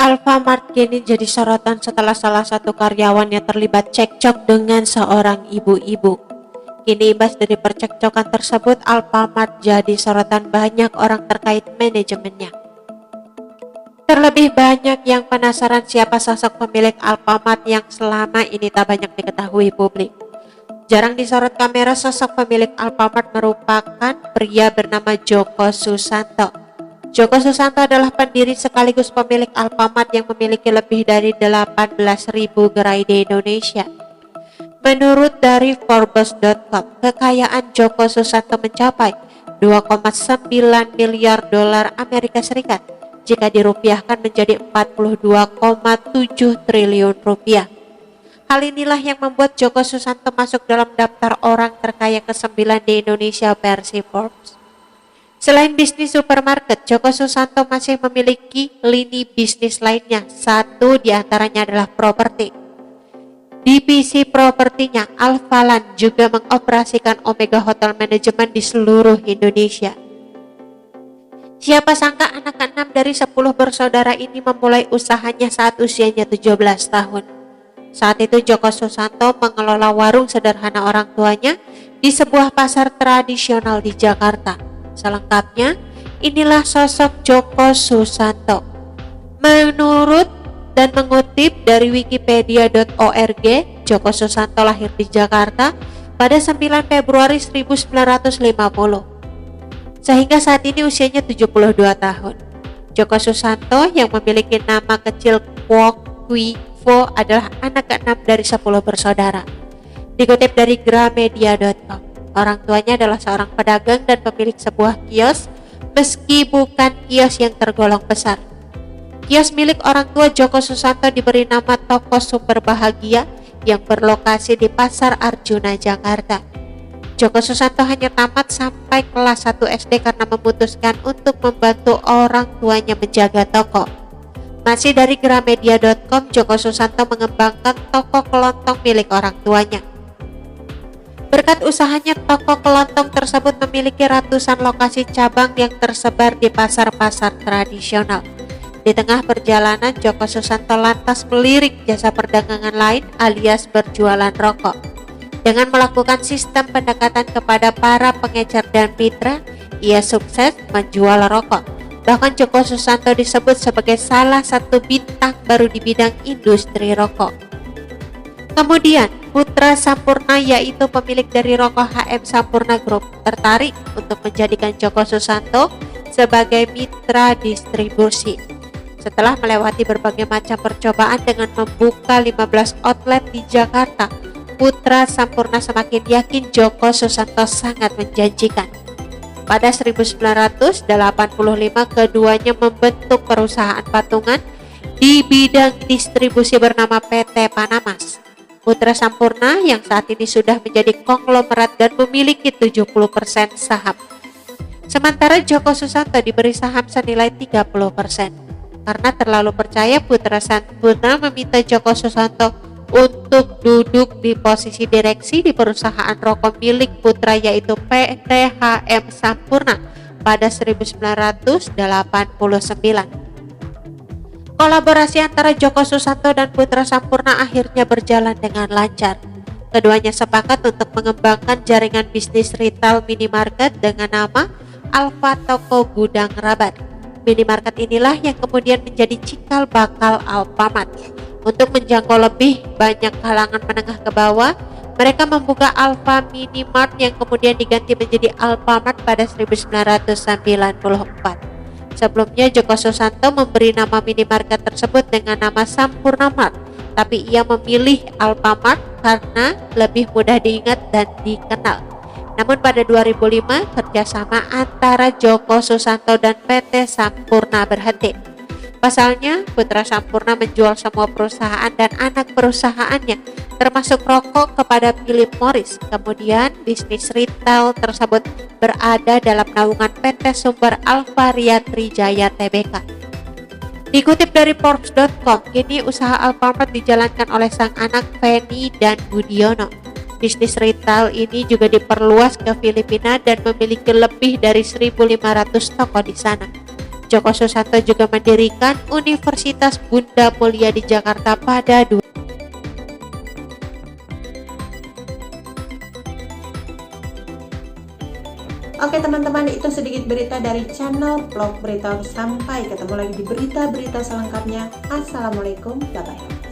Alfamart kini jadi sorotan setelah salah satu karyawannya terlibat cekcok dengan seorang ibu-ibu. Kini imbas dari percekcokan tersebut, Alfamart jadi sorotan banyak orang terkait manajemennya. Terlebih banyak yang penasaran siapa sosok pemilik Alfamart yang selama ini tak banyak diketahui publik. Jarang disorot kamera, sosok pemilik Alfamart merupakan pria bernama Joko Susanto. Joko Susanto adalah pendiri sekaligus pemilik Alfamart yang memiliki lebih dari 18.000 gerai di Indonesia. Menurut dari Forbes.com, kekayaan Joko Susanto mencapai 2,9 miliar dolar Amerika Serikat jika dirupiahkan menjadi 42,7 triliun rupiah. Hal inilah yang membuat Joko Susanto masuk dalam daftar orang terkaya ke-9 di Indonesia versi Forbes. Selain bisnis supermarket, Joko Susanto masih memiliki lini bisnis lainnya. Satu diantaranya adalah properti. Divisi propertinya, Alfaland, juga mengoperasikan Omega Hotel Management di seluruh Indonesia. Siapa sangka anak ke-6 dari 10 bersaudara ini memulai usahanya saat usianya 17 tahun. Saat itu Joko Susanto mengelola warung sederhana orang tuanya di sebuah pasar tradisional di Jakarta. Selengkapnya, inilah sosok Joko Susanto. Menurut dan mengutip dari wikipedia.org, Joko Susanto lahir di Jakarta pada 9 Februari 1950. Sehingga saat ini usianya 72 tahun. Joko Susanto yang memiliki nama kecil Kwok Kwi Fo adalah anak ke-6 dari 10 bersaudara. Dikutip dari gramedia.com. Orang tuanya adalah seorang pedagang dan pemilik sebuah kios, meski bukan kios yang tergolong besar. Kios milik orang tua Joko Susanto diberi nama Toko Sumber Bahagia yang berlokasi di Pasar Arjuna, Jakarta. Joko Susanto hanya tamat sampai kelas 1 SD karena memutuskan untuk membantu orang tuanya menjaga toko. Masih dari gramedia.com, Joko Susanto mengembangkan toko kelontong milik orang tuanya. Berkat usahanya, toko kelontong tersebut memiliki ratusan lokasi cabang yang tersebar di pasar-pasar tradisional. Di tengah perjalanan, Joko Susanto lantas melirik jasa perdagangan lain alias berjualan rokok. Dengan melakukan sistem pendekatan kepada para pengecer dan mitra, ia sukses menjual rokok. Bahkan Joko Susanto disebut sebagai salah satu bintang baru di bidang industri rokok. Kemudian, Putra Sampurna, yaitu pemilik dari rokok HM Sampurna Group, tertarik untuk menjadikan Joko Susanto sebagai mitra distribusi. Setelah melewati berbagai macam percobaan dengan membuka 15 outlet di Jakarta, Putra Sampurna semakin yakin Joko Susanto sangat menjanjikan. Pada 1985, keduanya membentuk perusahaan patungan di bidang distribusi bernama PT Panamas. Putra Sampurna yang saat ini sudah menjadi konglomerat dan memiliki 70% saham. Sementara Joko Susanto diberi saham senilai 30%. Karena terlalu percaya, Putra Sampurna meminta Joko Susanto untuk duduk di posisi direksi di perusahaan rokok milik putra, yaitu PT HM Sampurna pada 1989. Kolaborasi antara Joko Susanto dan Putra Sampurna akhirnya berjalan dengan lancar. Keduanya sepakat untuk mengembangkan jaringan bisnis retail minimarket dengan nama Alfa Toko Gudang Rabat. Minimarket inilah yang kemudian menjadi cikal bakal Alfamart. Untuk menjangkau lebih banyak kalangan menengah ke bawah, mereka membuka Alfa Minimart yang kemudian diganti menjadi Alfamart pada 1994. Sebelumnya Joko Susanto memberi nama minimarket tersebut dengan nama Sampurna Mart, tapi ia memilih Alfamart karena lebih mudah diingat dan dikenal. Namun pada 2005, kerjasama antara Joko Susanto dan PT Sampurna berhenti. Pasalnya, Putra Sampurna menjual semua perusahaan dan anak perusahaannya, termasuk rokok, kepada Philip Morris. Kemudian, bisnis retail tersebut berada dalam naungan PT Sumber Alvaria Trijaya Tbk. Dikutip dari Forbes.com, kini usaha Alfamart dijalankan oleh sang anak Feni dan Budiono. Bisnis retail ini juga diperluas ke Filipina dan memiliki lebih dari 1.500 toko di sana. Joko Susanto juga mendirikan Universitas Bunda Mulia di Jakarta pada Oke teman-teman, itu sedikit berita dari channel Vlog Berita. Sampai ketemu lagi di berita-berita selengkapnya. Assalamualaikum, bye-bye.